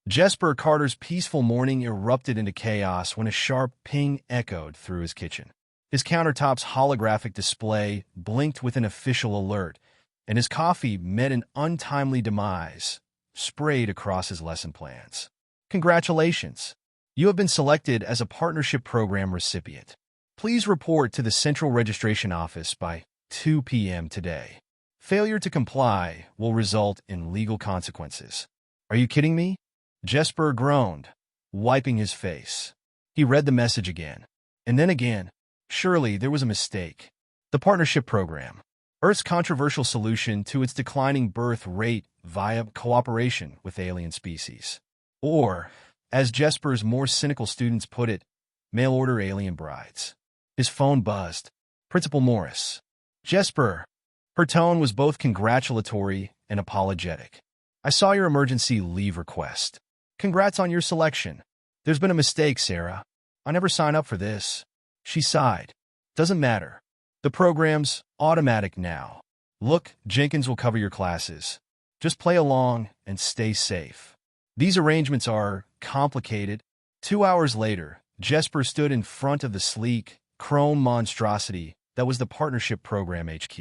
Jesper Carter's peaceful morning erupted into chaos when a sharp ping echoed through his kitchen. His countertop's holographic display blinked with an official alert, and his coffee met an untimely demise, sprayed across his lesson plans. Congratulations! You have been selected as a partnership program recipient. Please report to the Central Registration Office by 2 p.m. today. Failure to comply will result in legal consequences. Are you kidding me? Jesper groaned, wiping his face. He read the message again, and then again. Surely there was a mistake. The partnership program, Earth's controversial solution to its declining birth rate via cooperation with alien species. Or, as Jesper's more cynical students put it, mail-order alien brides. His phone buzzed. Principal Morris. Jesper. Her tone was both congratulatory and apologetic. I saw your emergency leave request. Congrats on your selection. There's been a mistake, Sarah. I never signed up for this. She sighed. Doesn't matter. The program's automatic now. Look, Jenkins will cover your classes. Just play along and stay safe. These arrangements are complicated. 2 hours later, Jesper stood in front of the sleek, chrome monstrosity that was the partnership program HQ.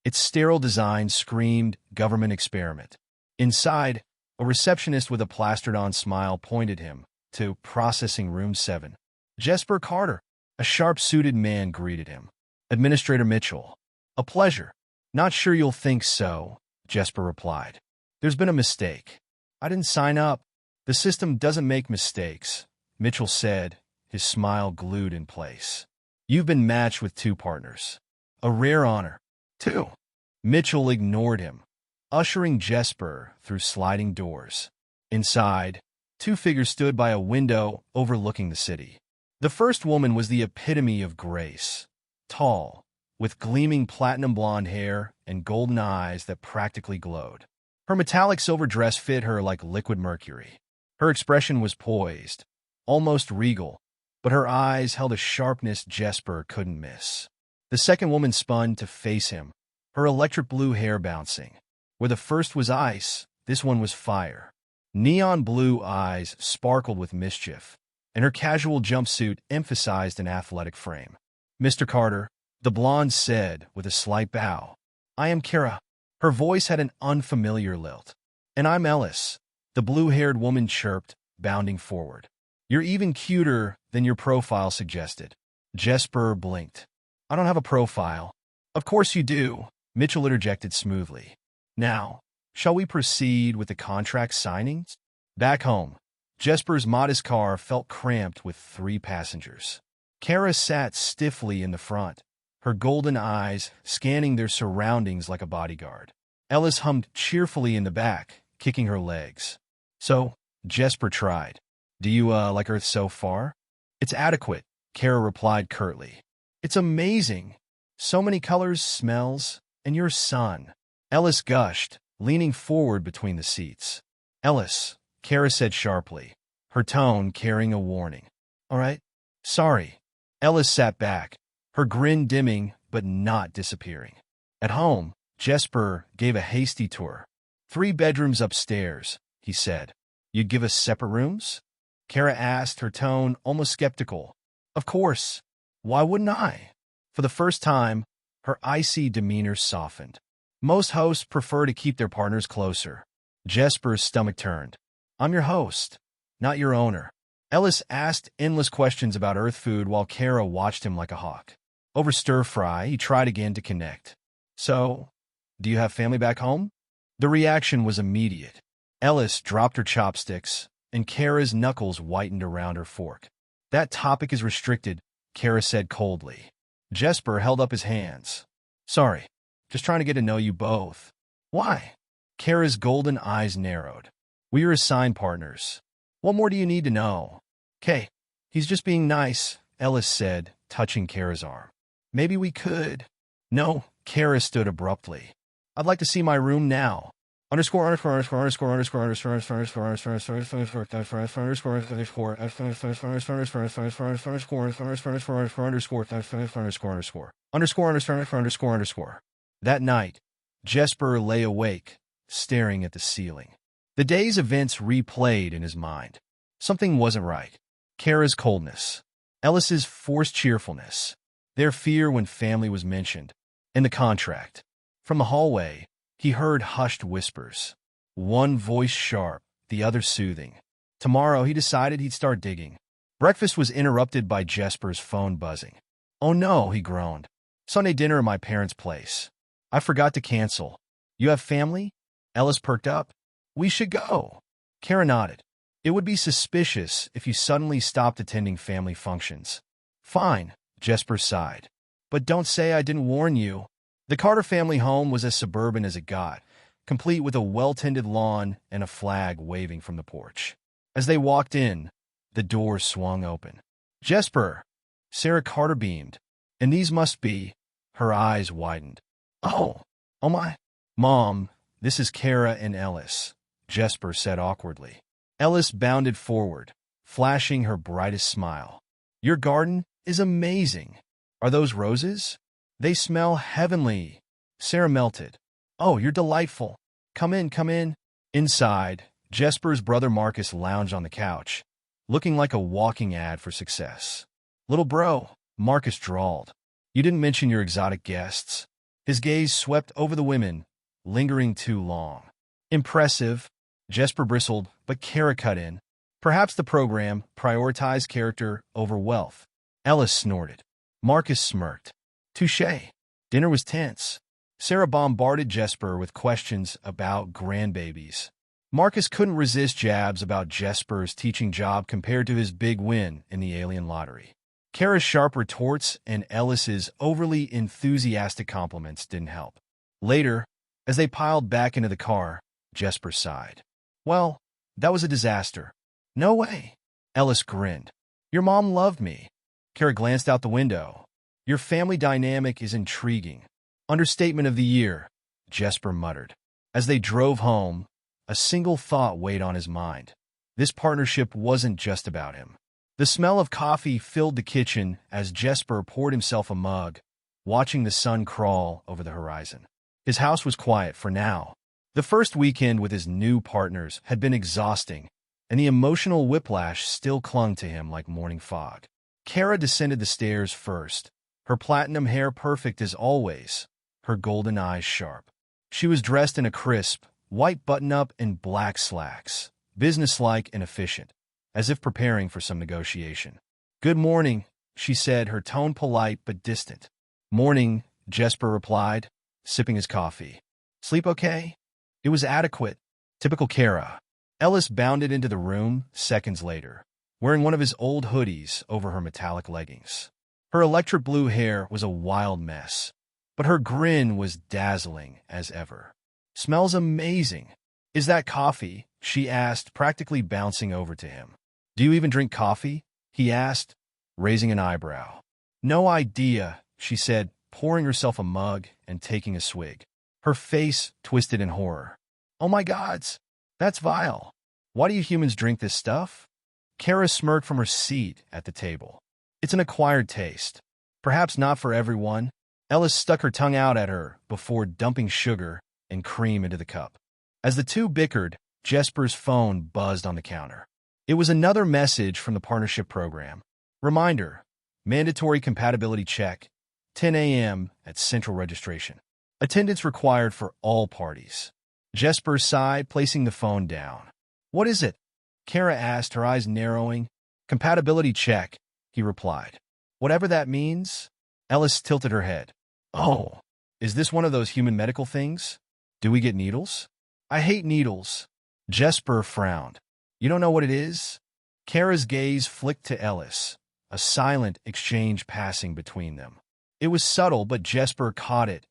Its sterile design screamed government experiment. Inside, a receptionist with a plastered-on smile pointed him to Processing Room 7. Jesper Carter, a sharp-suited man, greeted him. Administrator Mitchell. A pleasure. Not sure you'll think so, Jesper replied. There's been a mistake. I didn't sign up. The system doesn't make mistakes, Mitchell said, his smile glued in place. You've been matched with 2 partners. A rare honor. 2. Mitchell ignored him, ushering Jesper through sliding doors. Inside, 2 figures stood by a window overlooking the city. The first woman was the epitome of grace, tall, with gleaming platinum blonde hair and golden eyes that practically glowed. Her metallic silver dress fit her like liquid mercury. Her expression was poised, almost regal, but her eyes held a sharpness Jesper couldn't miss. The second woman spun to face him, her electric blue hair bouncing. Where the first was ice, this one was fire. Neon blue eyes sparkled with mischief, and her casual jumpsuit emphasized an athletic frame. Mr. Carter, the blonde said with a slight bow. I am Kara. Her voice had an unfamiliar lilt. And I'm Ellis, the blue-haired woman chirped, bounding forward. You're even cuter than your profile suggested. Jesper blinked. I don't have a profile. Of course you do, Mitchell interjected smoothly. Now, shall we proceed with the contract signings? Back home, Jesper's modest car felt cramped with 3 passengers. Kara sat stiffly in the front, her golden eyes scanning their surroundings like a bodyguard. Ellis hummed cheerfully in the back, kicking her legs. So, Jesper tried. Do you, like Earth so far? It's adequate, Kara replied curtly. It's amazing. So many colors, smells, and your sun. Ellis gushed, leaning forward between the seats. Ellis, Kara said sharply, her tone carrying a warning. All right. Sorry. Ellis sat back, her grin dimming but not disappearing. At home, Jesper gave a hasty tour. 3 bedrooms upstairs, he said. You'd give us separate rooms? Kara asked, her tone almost skeptical. Of course. Why wouldn't I? For the first time, her icy demeanor softened. Most hosts prefer to keep their partners closer. Jesper's stomach turned. I'm your host, not your owner. Ellis asked endless questions about Earth food while Kara watched him like a hawk. Over stir-fry, he tried again to connect. So, do you have family back home? The reaction was immediate. Ellis dropped her chopsticks, and Kara's knuckles whitened around her fork. That topic is restricted, Kara said coldly. Jesper held up his hands. Sorry. Just trying to get to know you both. Why? Kara's golden eyes narrowed. We are assigned partners. What more do you need to know? Kay, he's just being nice, Ellis said, touching Kara's arm. Maybe we could. No, Kara stood abruptly. I'd like to see my room now. Underscore That night, Jesper lay awake, staring at the ceiling. The day's events replayed in his mind. Something wasn't right. Kara's coldness, Ellis's forced cheerfulness, their fear when family was mentioned, and the contract. From the hallway, he heard hushed whispers. One voice sharp, the other soothing. Tomorrow, he decided he'd start digging. Breakfast was interrupted by Jesper's phone buzzing. "Oh no," he groaned. "Sunday dinner at my parents' place. I forgot to cancel." "You have family?" Ellis perked up. "We should go." Kara nodded. "It would be suspicious if you suddenly stopped attending family functions." "Fine," Jesper sighed. "But don't say I didn't warn you." The Carter family home was as suburban as it got, complete with a well-tended lawn and a flag waving from the porch. As they walked in, the door swung open. "Jesper!" Sarah Carter beamed. "And these must be—" Her eyes widened. "Oh my—" "Mom, this is Kara and Ellis," Jesper said awkwardly. Ellis bounded forward, flashing her brightest smile. "Your garden is amazing. Are those roses? They smell heavenly." Sarah melted. "Oh, you're delightful. Come in, come in." Inside, Jesper's brother Marcus lounged on the couch, looking like a walking ad for success. "Little bro," Marcus drawled. "You didn't mention your exotic guests." His gaze swept over the women, lingering too long. "Impressive," Jesper bristled, but Kara cut in. "Perhaps the program prioritized character over wealth." Ellis snorted. Marcus smirked. "Touché." Dinner was tense. Sarah bombarded Jesper with questions about grandbabies. Marcus couldn't resist jabs about Jesper's teaching job compared to his big win in the alien lottery. Kara's sharp retorts and Ellis's overly enthusiastic compliments didn't help. Later, as they piled back into the car, Jesper sighed. "Well, that was a disaster." "No way." Ellis grinned. "Your mom loved me." Kara glanced out the window. "Your family dynamic is intriguing." "Understatement of the year," Jesper muttered. As they drove home, a single thought weighed on his mind. This partnership wasn't just about him. The smell of coffee filled the kitchen as Jesper poured himself a mug, watching the sun crawl over the horizon. His house was quiet for now. The first weekend with his new partners had been exhausting, and the emotional whiplash still clung to him like morning fog. Kara descended the stairs first, her platinum hair perfect as always, her golden eyes sharp. She was dressed in a crisp, white button-up and black slacks, businesslike and efficient, as if preparing for some negotiation. "Good morning," she said, her tone polite but distant. "Morning," Jesper replied, sipping his coffee. "Sleep okay?" "It was adequate." Typical Kara. Ellis bounded into the room seconds later, wearing one of his old hoodies over her metallic leggings. Her electric blue hair was a wild mess, but her grin was dazzling as ever. "Smells amazing." "Is that coffee?" she asked, practically bouncing over to him. "Do you even drink coffee?" he asked, raising an eyebrow. "No idea," she said, pouring herself a mug and taking a swig. Her face twisted in horror. "Oh my gods, that's vile. Why do you humans drink this stuff?" Kara smirked from her seat at the table. "It's an acquired taste. Perhaps not for everyone." Ellis stuck her tongue out at her before dumping sugar and cream into the cup. As the two bickered, Jesper's phone buzzed on the counter. It was another message from the partnership program. Reminder, mandatory compatibility check, 10 a.m. at central registration. Attendance required for all parties. Jesper sighed, placing the phone down. "What is it?" Kara asked, her eyes narrowing. "Compatibility check," he replied. "Whatever that means?" Ellis tilted her head. "Oh, is this one of those human medical things? Do we get needles?" "I hate needles." Jesper frowned. "You don't know what it is?" Kara's gaze flicked to Ellis, a silent exchange passing between them. It was subtle, but Jesper caught it.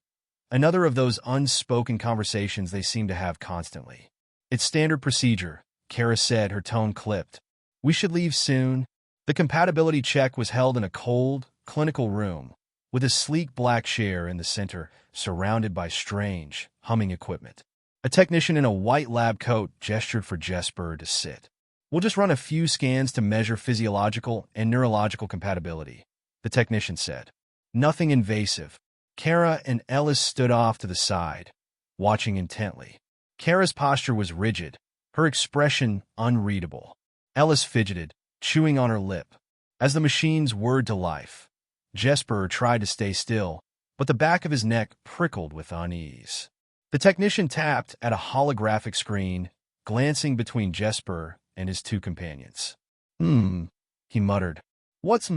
Another of those unspoken conversations they seemed to have constantly. "It's standard procedure," Kara said, her tone clipped. "We should leave soon." The compatibility check was held in a cold, clinical room, with a sleek black chair in the center, surrounded by strange, humming equipment. A technician in a white lab coat gestured for Jesper to sit. "We'll just run a few scans to measure physiological and neurological compatibility," the technician said. "Nothing invasive." Kara and Ellis stood off to the side, watching intently. Kara's posture was rigid, her expression unreadable. Ellis fidgeted, chewing on her lip. As the machines whirred to life, Jesper tried to stay still, but the back of his neck prickled with unease. The technician tapped at a holographic screen, glancing between Jesper and his two companions. He muttered. What's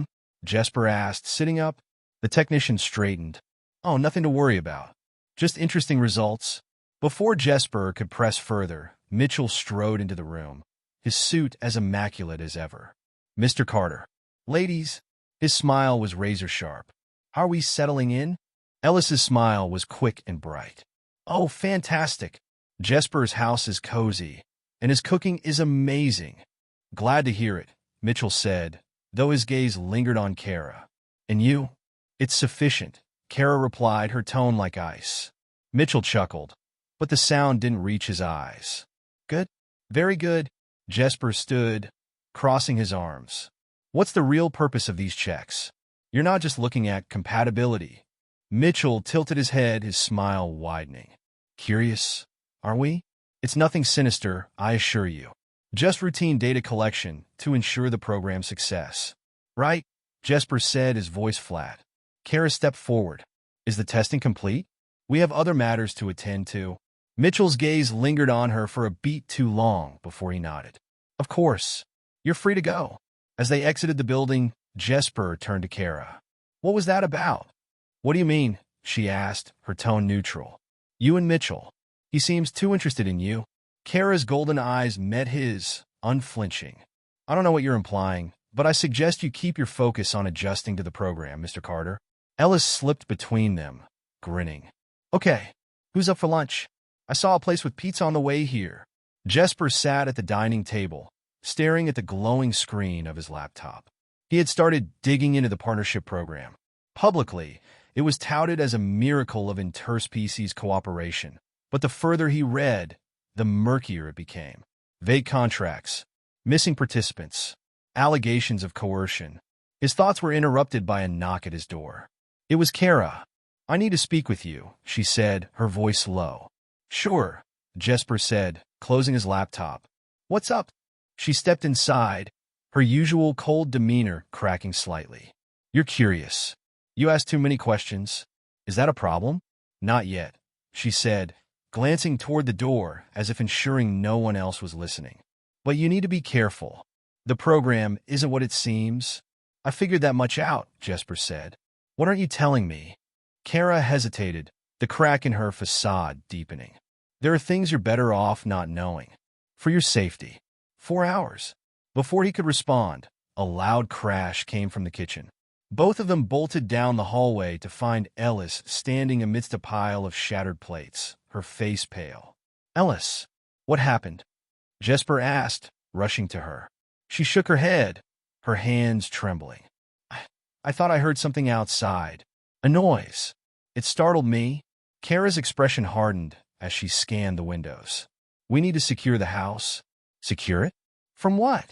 Jesper asked, sitting up. The technician straightened. Oh, nothing to worry about. Just interesting results. Before Jesper could press further, Mitchell strode into the room, his suit as immaculate as ever. Mr. Carter. Ladies. His smile was razor-sharp. Are we settling in? Ellis's smile was quick and bright. Oh, fantastic. Jesper's house is cozy, and his cooking is amazing. Glad to hear it, Mitchell said, though his gaze lingered on Kara. And you? It's sufficient, Kara replied, her tone like ice. Mitchell chuckled, but the sound didn't reach his eyes. Good? Very good. Jesper stood, crossing his arms. What's the real purpose of these checks? You're not just looking at compatibility. Mitchell tilted his head, his smile widening. Curious, are we? It's nothing sinister, I assure you. Just routine data collection to ensure the program's success. Right? Jesper said, his voice flat. Kara stepped forward. Is the testing complete? We have other matters to attend to. Mitchell's gaze lingered on her for a beat too long before he nodded. Of course. You're free to go. As they exited the building, Jesper turned to Kara. What was that about? What do you mean? She asked, her tone neutral. You and Mitchell. He seems too interested in you. Kara's golden eyes met his, unflinching. I don't know what you're implying, but I suggest you keep your focus on adjusting to the program, Mr. Carter. Ellis slipped between them, grinning. Okay, who's up for lunch? I saw a place with pizza on the way here. Jesper sat at the dining table, staring at the glowing screen of his laptop. He had started digging into the partnership program. Publicly, it was touted as a miracle of interspecies cooperation, but the further he read, the murkier it became. Vague contracts, missing participants, allegations of coercion. His thoughts were interrupted by a knock at his door. It was Kara. I need to speak with you, she said, her voice low. Sure, Jesper said, closing his laptop. What's up? She stepped inside, her usual cold demeanor cracking slightly. You're curious. You ask too many questions. Is that a problem? Not yet, she said, glancing toward the door as if ensuring no one else was listening. But you need to be careful. The program isn't what it seems. I figured that much out, Jesper said. What aren't you telling me? Kara hesitated, the crack in her facade deepening. There are things you're better off not knowing. For your safety. 4 hours. Before he could respond, a loud crash came from the kitchen. Both of them bolted down the hallway to find Ellis standing amidst a pile of shattered plates, her face pale. Ellis, what happened? Jesper asked, rushing to her. She shook her head, her hands trembling. I thought I heard something outside. A noise. It startled me. Kara's expression hardened as she scanned the windows. We need to secure the house. Secure it? From what?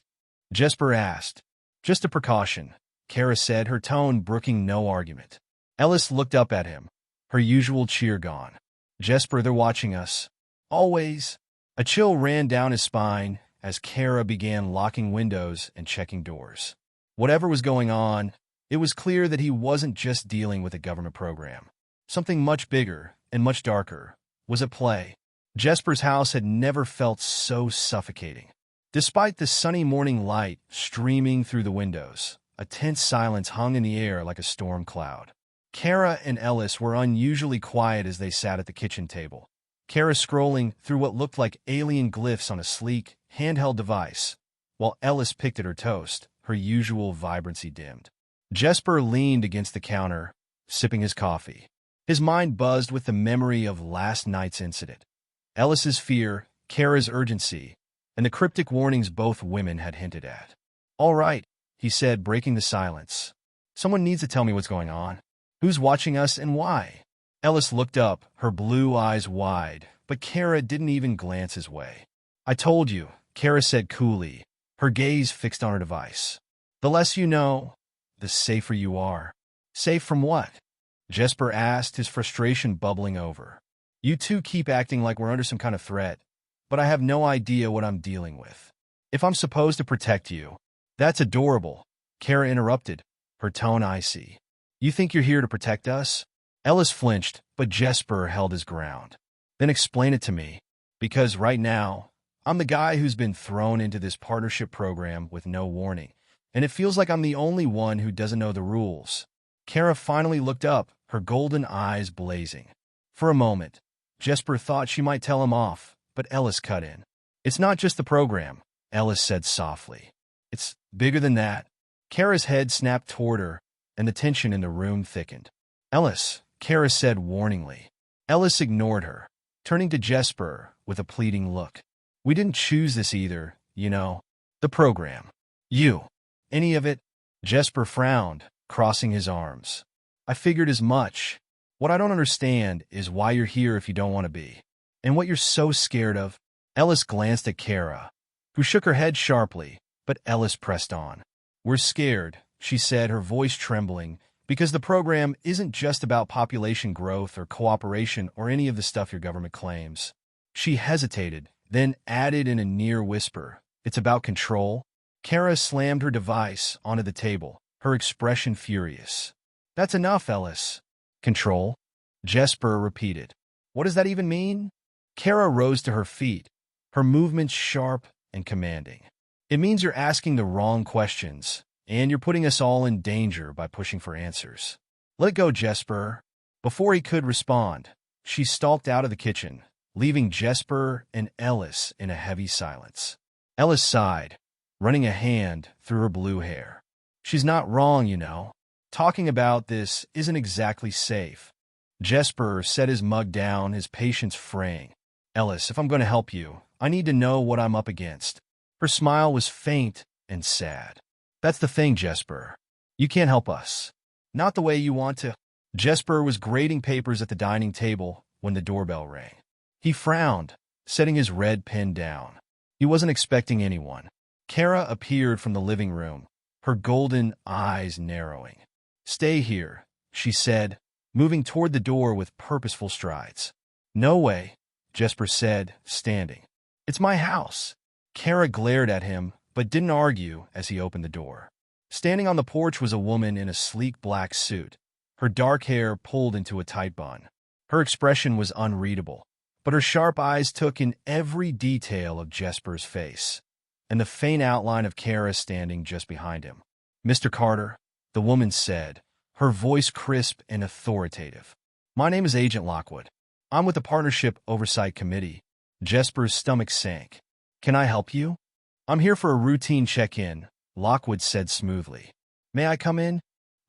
Jesper asked. Just a precaution, Kara said, her tone brooking no argument. Ellis looked up at him, her usual cheer gone. Jesper, they're watching us. Always. A chill ran down his spine as Kara began locking windows and checking doors. Whatever was going on, it was clear that he wasn't just dealing with a government program. Something much bigger and much darker was at play. Jesper's house had never felt so suffocating. Despite the sunny morning light streaming through the windows, a tense silence hung in the air like a storm cloud. Kara and Ellis were unusually quiet as they sat at the kitchen table. Kara scrolling through what looked like alien glyphs on a sleek, handheld device, while Ellis picked at her toast, her usual vibrancy dimmed. Jesper leaned against the counter, sipping his coffee. His mind buzzed with the memory of last night's incident. Ellis's fear, Kara's urgency, and the cryptic warnings both women had hinted at. All right, he said, breaking the silence. Someone needs to tell me what's going on. Who's watching us and why? Ellis looked up, her blue eyes wide, but Kara didn't even glance his way. I told you, Kara said coolly, her gaze fixed on her device. The less you know, the safer you are. Safe from what? Jesper asked, his frustration bubbling over. You two keep acting like we're under some kind of threat. but I have no idea what I'm dealing with. If I'm supposed to protect you, that's adorable, Kara interrupted, her tone icy. You think you're here to protect us? Ellis flinched, but Jesper held his ground. Then explain it to me, because right now, I'm the guy who's been thrown into this partnership program with no warning, and it feels like I'm the only one who doesn't know the rules. Kara finally looked up, her golden eyes blazing. For a moment, Jesper thought she might tell him off, but Ellis cut in. It's not just the program, Ellis said softly. It's bigger than that. Kara's head snapped toward her, and the tension in the room thickened. Ellis, Kara said warningly. Ellis ignored her, turning to Jesper with a pleading look. We didn't choose this either, you know. The program. You. Any of it? Jesper frowned, crossing his arms. I figured as much. What I don't understand is why you're here if you don't want to be. And what you're so scared of. Ellis glanced at Kara, who shook her head sharply, but Ellis pressed on. We're scared, she said, her voice trembling, because the program isn't just about population growth or cooperation or any of the stuff your government claims. She hesitated, then added in a near whisper, it's about control. Kara slammed her device onto the table, her expression furious. That's enough, Ellis. Control? Jesper repeated. What does that even mean? Kara rose to her feet, her movements sharp and commanding. It means you're asking the wrong questions, and you're putting us all in danger by pushing for answers. Let go, Jesper. Before he could respond, she stalked out of the kitchen, leaving Jesper and Ellis in a heavy silence. Ellis sighed, running a hand through her blue hair. She's not wrong, you know. Talking about this isn't exactly safe. Jesper set his mug down, his patience fraying. Ellis, if I'm going to help you, I need to know what I'm up against. Her smile was faint and sad. That's the thing, Jesper. You can't help us. Not the way you want to. Jesper was grading papers at the dining table when the doorbell rang. He frowned, setting his red pen down. He wasn't expecting anyone. Kara appeared from the living room, her golden eyes narrowing. Stay here, she said, moving toward the door with purposeful strides. No way, Jesper said, standing. It's my house. Kara glared at him, but didn't argue as he opened the door. Standing on the porch was a woman in a sleek black suit, her dark hair pulled into a tight bun. Her expression was unreadable, but her sharp eyes took in every detail of Jesper's face, and the faint outline of Kara standing just behind him. Mr. Carter, the woman said, her voice crisp and authoritative. My name is Agent Lockwood. I'm with the Partnership Oversight Committee. Jesper's stomach sank. Can I help you? I'm here for a routine check-in, Lockwood said smoothly. May I come in?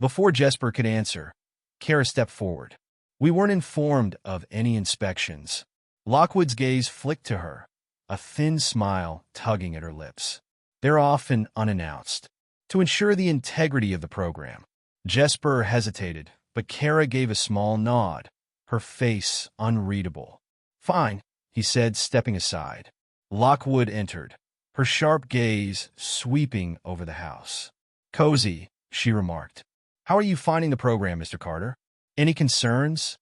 Before Jesper could answer, Kara stepped forward. We weren't informed of any inspections. Lockwood's gaze flicked to her, a thin smile tugging at her lips. They're often unannounced. To ensure the integrity of the program. Jesper hesitated, but Kara gave a small nod, her face unreadable. Fine, he said, stepping aside. Lockwood entered, her sharp gaze sweeping over the house. Cozy, she remarked. How are you finding the program, Mr. Carter? Any concerns?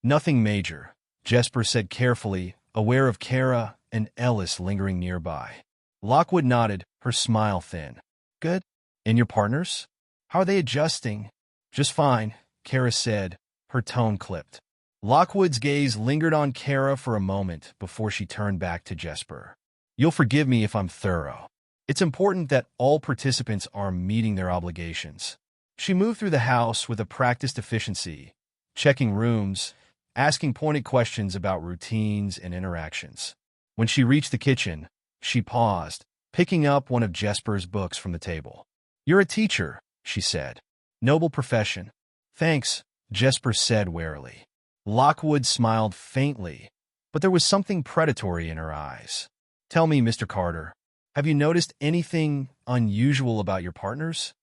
Nothing major, Jesper said carefully, aware of Kara and Ellis lingering nearby. Lockwood nodded, her smile thin. Good. And your partners? How are they adjusting? Just fine, Kara said, her tone clipped. Lockwood's gaze lingered on Kara for a moment before she turned back to Jesper. You'll forgive me if I'm thorough. It's important that all participants are meeting their obligations. She moved through the house with a practiced efficiency, checking rooms, asking pointed questions about routines and interactions. When she reached the kitchen, she paused, picking up one of Jesper's books from the table. You're a teacher, she said. Noble profession. Thanks, Jesper said warily. Lockwood smiled faintly, but there was something predatory in her eyes. Tell me, Mr. Carter, have you noticed anything unusual about your partners?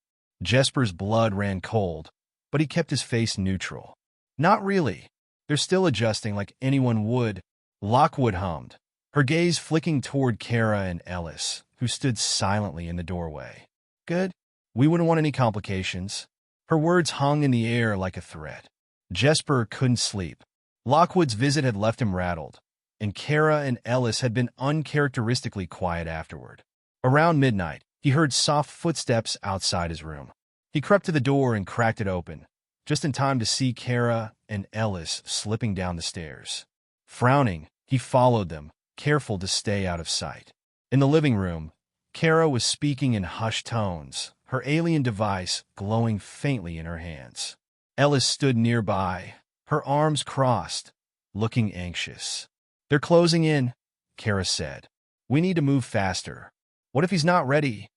Jesper's blood ran cold, but he kept his face neutral. Not really. They're still adjusting like anyone would, Lockwood hummed, her gaze flicking toward Kara and Ellis, who stood silently in the doorway. Good. We wouldn't want any complications. Her words hung in the air like a threat. Jesper couldn't sleep. Lockwood's visit had left him rattled, and Kara and Ellis had been uncharacteristically quiet afterward. Around midnight, he heard soft footsteps outside his room. He crept to the door and cracked it open, just in time to see Kara and Ellis slipping down the stairs. Frowning, he followed them, careful to stay out of sight. In the living room, Kara was speaking in hushed tones, her alien device glowing faintly in her hands. Ellis stood nearby, her arms crossed, looking anxious. "They're closing in," Kara said. "We need to move faster." "What if he's not ready?"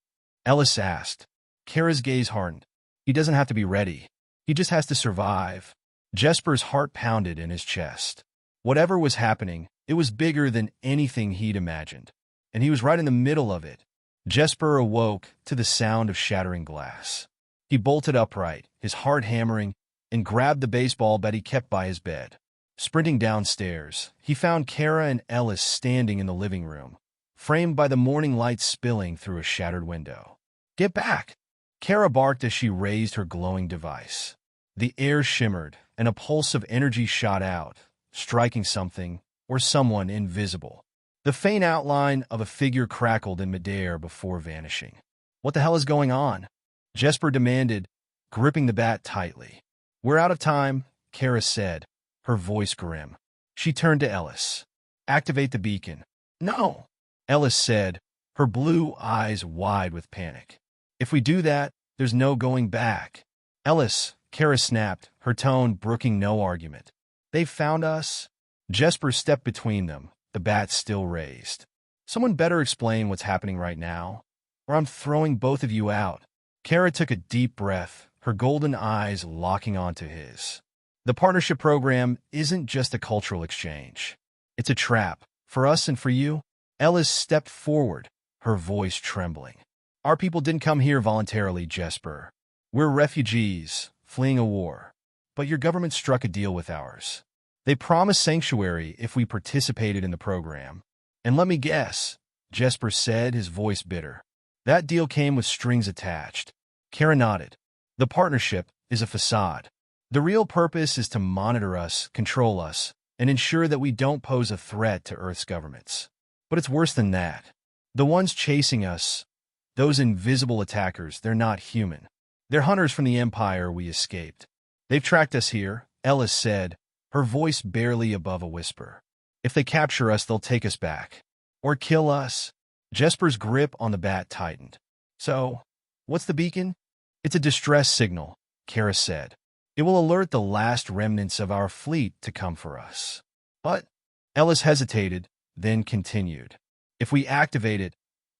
Ellis asked. Kara's gaze hardened. "He doesn't have to be ready. He just has to survive." Jesper's heart pounded in his chest. Whatever was happening, it was bigger than anything he'd imagined, and he was right in the middle of it. Jesper awoke to the sound of shattering glass. He bolted upright, his heart hammering, and grabbed the baseball bat he kept by his bed. Sprinting downstairs, he found Kara and Ellis standing in the living room, framed by the morning light spilling through a shattered window. "Get back!" Kara barked as she raised her glowing device. The air shimmered, and a pulse of energy shot out, striking something or someone invisible. The faint outline of a figure crackled in midair before vanishing. "What the hell is going on?" Jesper demanded, gripping the bat tightly. "We're out of time," Kara said, her voice grim. She turned to Ellis. "Activate the beacon." "No," Ellis said, her blue eyes wide with panic. "If we do that, there's no going back." "Ellis," Kara snapped, her tone brooking no argument. "They've found us." Jesper stepped between them, the bat still raised. "Someone better explain what's happening right now, or I'm throwing both of you out." Kara took a deep breath, her golden eyes locking onto his. "The partnership program isn't just a cultural exchange. It's a trap, for us and for you." Ellis stepped forward, her voice trembling. "Our people didn't come here voluntarily, Jesper. We're refugees, fleeing a war. But your government struck a deal with ours. They promised sanctuary if we participated in the program. And let me guess," Jesper said, his voice bitter. "That deal came with strings attached." Kara nodded. "The partnership is a facade. The real purpose is to monitor us, control us, and ensure that we don't pose a threat to Earth's governments. But it's worse than that. The ones chasing us, those invisible attackers, they're not human. They're hunters from the Empire we escaped. They've tracked us here," Ellis said, her voice barely above a whisper. "If they capture us, they'll take us back. Or kill us." Jesper's grip on the bat tightened. "So, what's the beacon?" "It's a distress signal," Kara said. "It will alert the last remnants of our fleet to come for us." "But," Ellis hesitated, then continued, "if we activate it,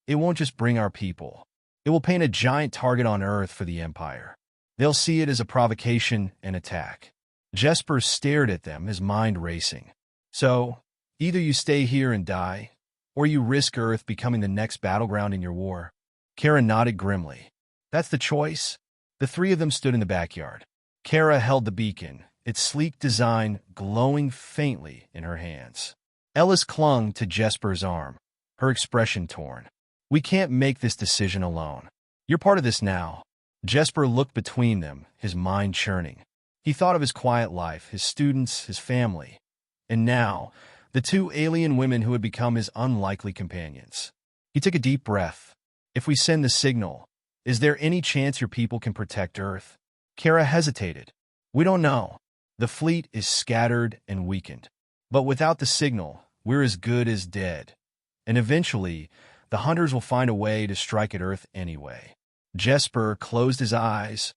it won't just bring our people. It will paint a giant target on Earth for the Empire. They'll see it as a provocation and attack." Jesper stared at them, his mind racing. "So, either you stay here and die, or you risk Earth becoming the next battleground in your war." Kara nodded grimly. "That's the choice." The three of them stood in the backyard. Kara held the beacon, its sleek design glowing faintly in her hands. Ellis clung to Jesper's arm, her expression torn. "We can't make this decision alone. You're part of this now." Jesper looked between them, his mind churning. He thought of his quiet life, his students, his family. And now, the two alien women who had become his unlikely companions. He took a deep breath. "If we send the signal, is there any chance your people can protect Earth?" Kara hesitated. "We don't know. The fleet is scattered and weakened. But without the signal, we're as good as dead. And eventually, the hunters will find a way to strike at Earth anyway." Jesper closed his eyes,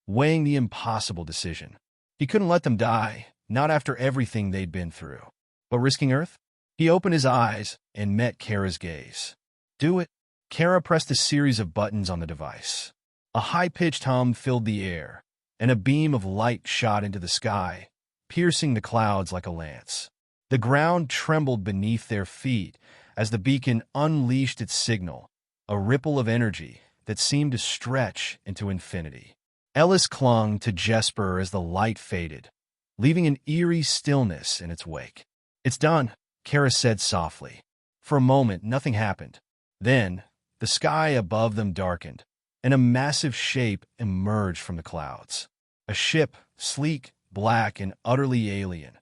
weighing the impossible decision. He couldn't let them die, not after everything they'd been through. But risking Earth? He opened his eyes and met Kara's gaze. "Do it." Kara pressed a series of buttons on the device. A high-pitched hum filled the air, and a beam of light shot into the sky, piercing the clouds like a lance. The ground trembled beneath their feet as the beacon unleashed its signal, a ripple of energy that seemed to stretch into infinity. Ellis clung to Jesper as the light faded, leaving an eerie stillness in its wake. "It's done," Kara said softly. For a moment, nothing happened. Then, the sky above them darkened, and a massive shape emerged from the clouds. A ship, sleek, black, and utterly alien,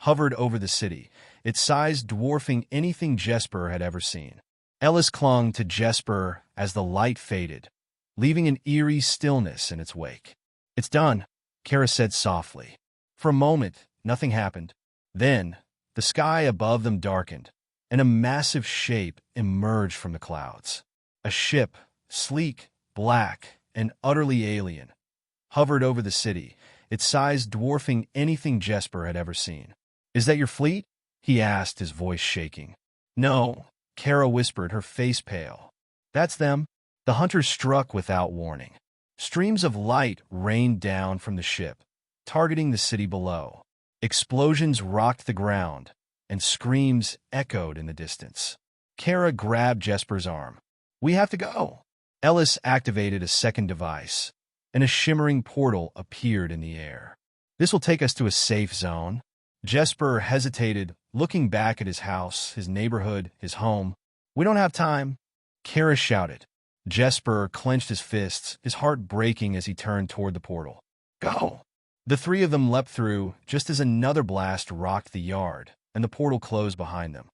hovered over the city, its size dwarfing anything Jesper had ever seen. Ellis clung to Jesper as the light faded, leaving an eerie stillness in its wake. "It's done," Kara said softly. For a moment, nothing happened. Then, the sky above them darkened, and a massive shape emerged from the clouds. A ship, sleek, black, and utterly alien, hovered over the city, its size dwarfing anything Jesper had ever seen. "Is that your fleet?" he asked, his voice shaking. "No," Kara whispered, her face pale. "That's them." The hunters struck without warning. Streams of light rained down from the ship, targeting the city below. Explosions rocked the ground, and screams echoed in the distance. Kara grabbed Jesper's arm. "We have to go." Ellis activated a second device, and a shimmering portal appeared in the air. "This will take us to a safe zone." Jesper hesitated, looking back at his house, his neighborhood, his home. "We don't have time," Kara shouted. Jesper clenched his fists, his heart breaking as he turned toward the portal. "Go!" The three of them leapt through just as another blast rocked the yard, and the portal closed behind them.